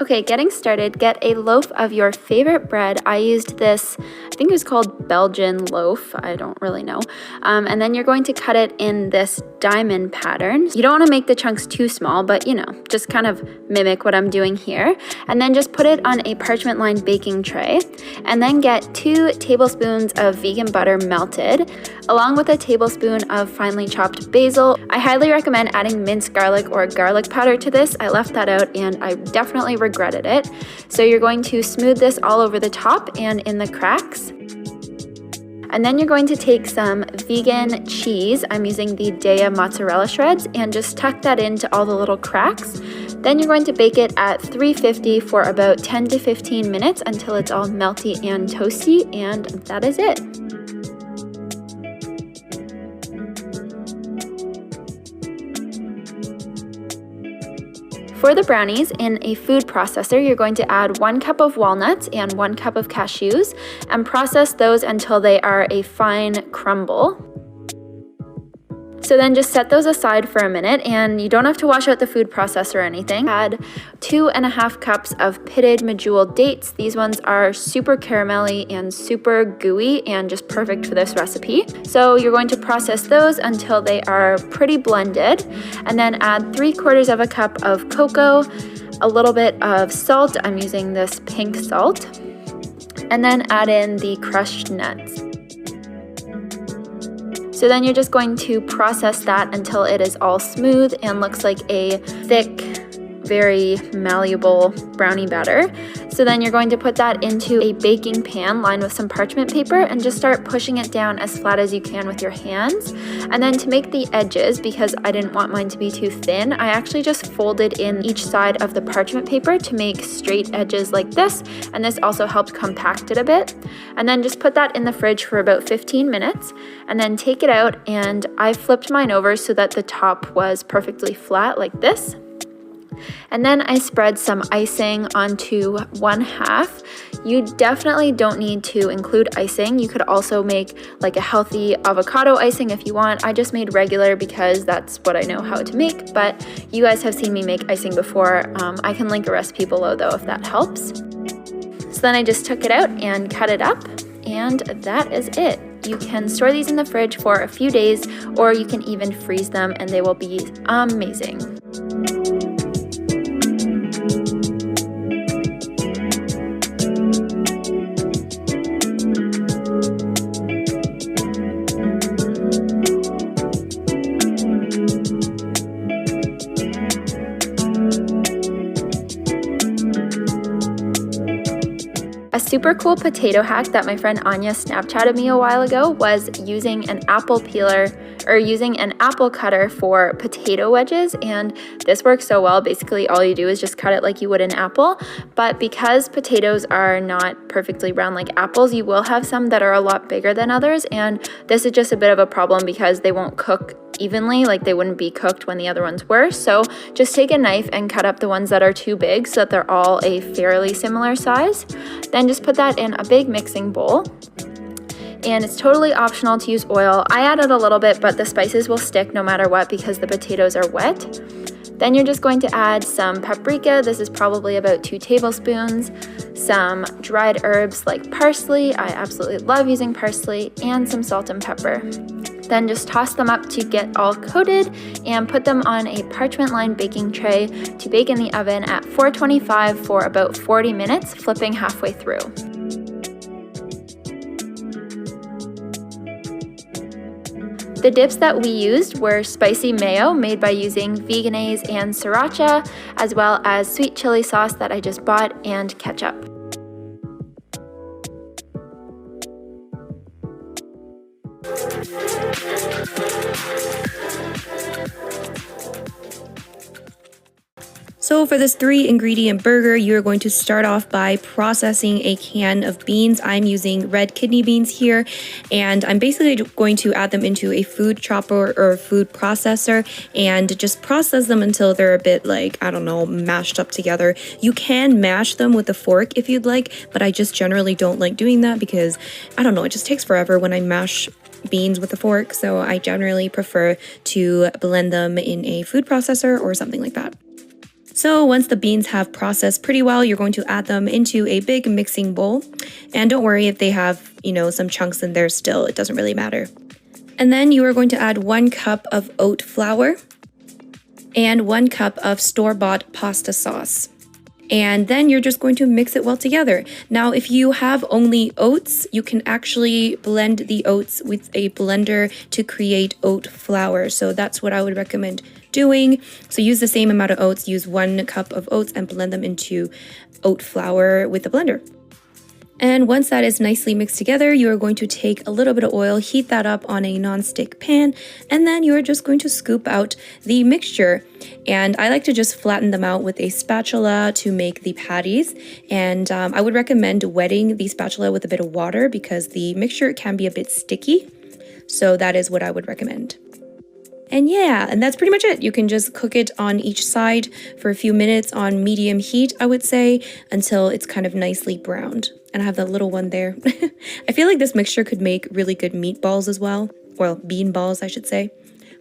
Okay, getting started, get a loaf of your favorite bread. I used this, I think it was called Belgian loaf. I don't really know. And then you're going to cut it in this diamond pattern. You don't want to make the chunks too small, but just kind of mimic what I'm doing here. And then just put it on a parchment lined baking tray. And then get 2 tablespoons of vegan butter melted, along with a tablespoon of finely chopped basil. I highly recommend adding minced garlic or garlic powder to this. I left that out and I definitely regretted it. So you're going to smooth this all over the top and in the cracks. And then you're going to take some vegan cheese. I'm using the Daiya mozzarella shreds, and just tuck that into all the little cracks. Then you're going to bake it at 350 for about 10 to 15 minutes until it's all melty and toasty, and that is it. For the brownies, in a food processor, you're going to add 1 cup of walnuts and 1 cup of cashews and process those until they are a fine crumble. So then just set those aside for a minute, and you don't have to wash out the food processor or anything. Add 2.5 cups of pitted medjool dates. These ones are super caramelly and super gooey and just perfect for this recipe. So you're going to process those until they are pretty blended, and then add 3/4 cup of cocoa, a little bit of salt. I'm using this pink salt, and then add in the crushed nuts. So then you're just going to process that until it is all smooth and looks like a thick, very malleable brownie batter. So then you're going to put that into a baking pan lined with some parchment paper and just start pushing it down as flat as you can with your hands. And then to make the edges, because I didn't want mine to be too thin, I actually just folded in each side of the parchment paper to make straight edges like this, and this also helped compact it a bit. And then just put that in the fridge for about 15 minutes, and then take it out, and I flipped mine over so that the top was perfectly flat like this. And then I spread some icing onto 1/2. You definitely don't need to include icing. You could also make like a healthy avocado icing if you want. I just made regular because that's what I know how to make, but you guys have seen me make icing before. I can link a recipe below though if that helps. So then I just took it out and cut it up, and that is it. You can store these in the fridge for a few days, or you can even freeze them and they will be amazing. A super cool potato hack that my friend Anya Snapchatted me a while ago was using an apple peeler or using an apple cutter for potato wedges, and this works so well. Basically all you do is just cut it like you would an apple, but because potatoes are not perfectly round like apples, you will have some that are a lot bigger than others, and this is just a bit of a problem because they won't cook evenly, like they wouldn't be cooked when the other ones were. So just take a knife and cut up the ones that are too big so that they're all a fairly similar size. Then just put that in a big mixing bowl. And it's totally optional to use oil. I added a little bit, but the spices will stick no matter what because the potatoes are wet. Then you're just going to add some paprika. This is probably about 2 tablespoons. Some dried herbs like parsley. I absolutely love using parsley, and some salt and pepper. Then just toss them up to get all coated and put them on a parchment lined baking tray to bake in the oven at 425 for about 40 minutes, flipping halfway through. The dips that we used were spicy mayo made by using Vegenaise and Sriracha, as well as sweet chili sauce that I just bought, and ketchup. So for this 3-ingredient burger, you're going to start off by processing a can of beans. I'm using red kidney beans here, and I'm basically going to add them into a food chopper or food processor and just process them until they're a bit like, I don't know, mashed up together. You can mash them with a fork if you'd like, but I just generally don't like doing that because, I don't know, it just takes forever when I mash beans with a fork, so I generally prefer to blend them in a food processor or something like that. So once the beans have processed pretty well, you're going to add them into a big mixing bowl. And don't worry if they have, some chunks in there still, it doesn't really matter. And then you are going to add 1 cup of oat flour and 1 cup of store-bought pasta sauce. And then you're just going to mix it well together. Now, if you have only oats, you can actually blend the oats with a blender to create oat flour. So that's what I would recommend doing. So use the same amount of oats, use 1 cup of oats and blend them into oat flour with the blender. And once that is nicely mixed together, you are going to take a little bit of oil, heat that up on a non-stick pan, and then you're just going to scoop out the mixture. And I like to just flatten them out with a spatula to make the patties. And I would recommend wetting the spatula with a bit of water because the mixture can be a bit sticky. So that is what I would recommend. And yeah, and that's pretty much it. You can just cook it on each side for a few minutes on medium heat, I would say, until it's kind of nicely browned. And I have that little one there. I feel like this mixture could make really good meatballs as well. Well, bean balls, I should say.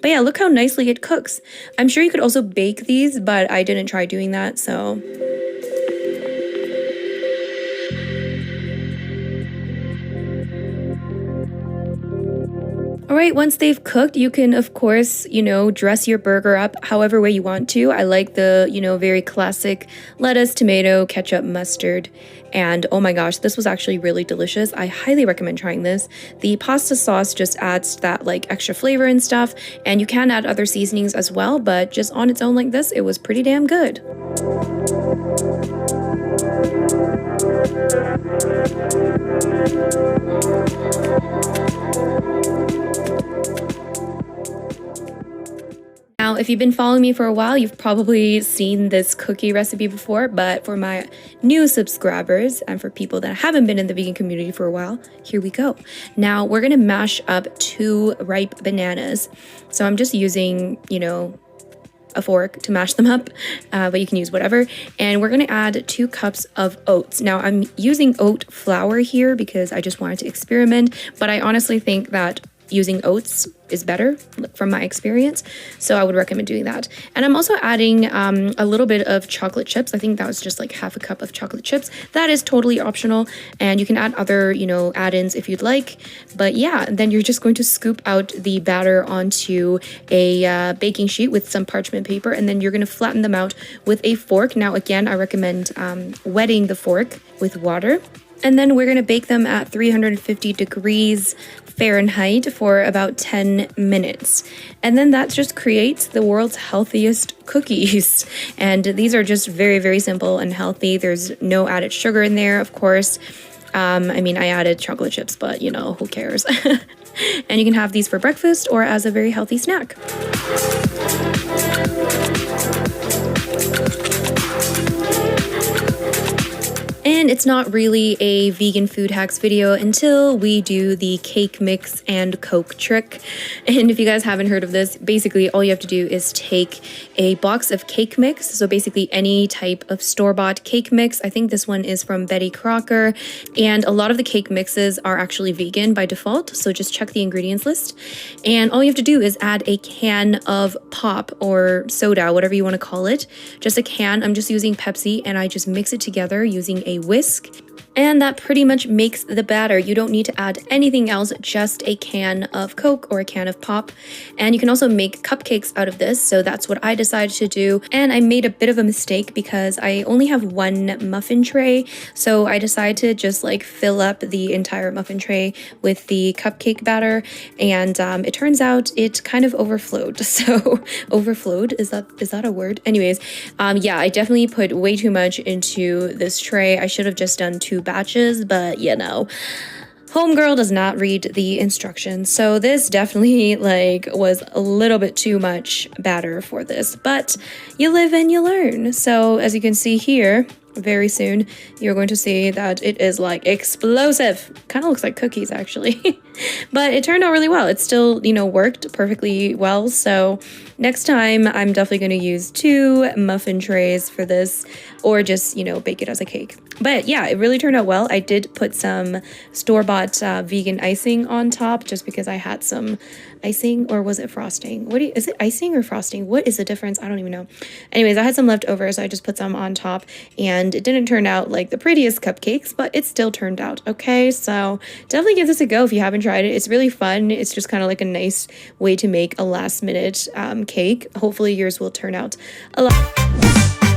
But yeah, look how nicely it cooks. I'm sure you could also bake these, but I didn't try doing that, so... Alright, once they've cooked, you can, of course, dress your burger up however way you want to. I like the, very classic lettuce, tomato, ketchup, mustard. And oh my gosh, this was actually really delicious. I highly recommend trying this. The pasta sauce just adds that extra flavor and stuff. And you can add other seasonings as well, but just on its own like this, it was pretty damn good. Now, if you've been following me for a while, you've probably seen this cookie recipe before, but for my new subscribers and for people that haven't been in the vegan community for a while, here we go. Now, we're gonna mash up 2 ripe bananas. So I'm just using, a fork to mash them up, but you can use whatever. And we're gonna add 2 cups of oats. Now, I'm using oat flour here because I just wanted to experiment, but I honestly think that using oats is better from my experience, so I would recommend doing that. And I'm also adding a little bit of chocolate chips. I think that was just half a cup of chocolate chips. That is totally optional, and you can add other add-ins if you'd like. But yeah, then you're just going to scoop out the batter onto a baking sheet with some parchment paper, and then you're going to flatten them out with a fork. Now again, I recommend wetting the fork with water. And then we're going to bake them at 350 degrees Fahrenheit for about 10 minutes. And then that just creates the world's healthiest cookies. And these are just very, very simple and healthy. There's no added sugar in there, of course. I added chocolate chips, but who cares? And you can have these for breakfast or as a very healthy snack. And it's not really a vegan food hacks video until we do the cake mix and Coke trick. And if you guys haven't heard of this, basically all you have to do is take a box of cake mix. So basically any type of store-bought cake mix. I think this one is from Betty Crocker. And a lot of the cake mixes are actually vegan by default. So just check the ingredients list. And all you have to do is add a can of pop or soda, whatever you want to call it. Just a can. I'm just using Pepsi, and I just mix it together using a whisk. And that pretty much makes the batter. You don't need to add anything else, just a can of Coke or a can of pop. And you can also make cupcakes out of this, so that's what I decided to do. And I made a bit of a mistake because I only have 1 muffin tray, so I decided to just fill up the entire muffin tray with the cupcake batter, and it turns out it kind of overflowed. So overflowed, is that a word? Anyways, yeah, I definitely put way too much into this tray. I should have just done 2 batches, but homegirl does not read the instructions, so this definitely was a little bit too much batter for this, but you live and you learn. So as you can see here, very soon you're going to see that it is explosive. Kind of looks like cookies actually. But it turned out really well. It still worked perfectly well. So next time I'm definitely going to use 2 muffin trays for this, or just bake it as a cake. But yeah, it really turned out well. I did put some store-bought vegan icing on top just because I had some icing, or was it frosting? Is it icing or frosting? What is the difference? I don't even know. Anyways, I had some leftovers, so I just put some on top, and it didn't turn out like the prettiest cupcakes, but it still turned out okay. So definitely give this a go if you haven't tried it. It's really fun. It's just kind of like a nice way to make a last minute cake. Hopefully yours will turn out a lot.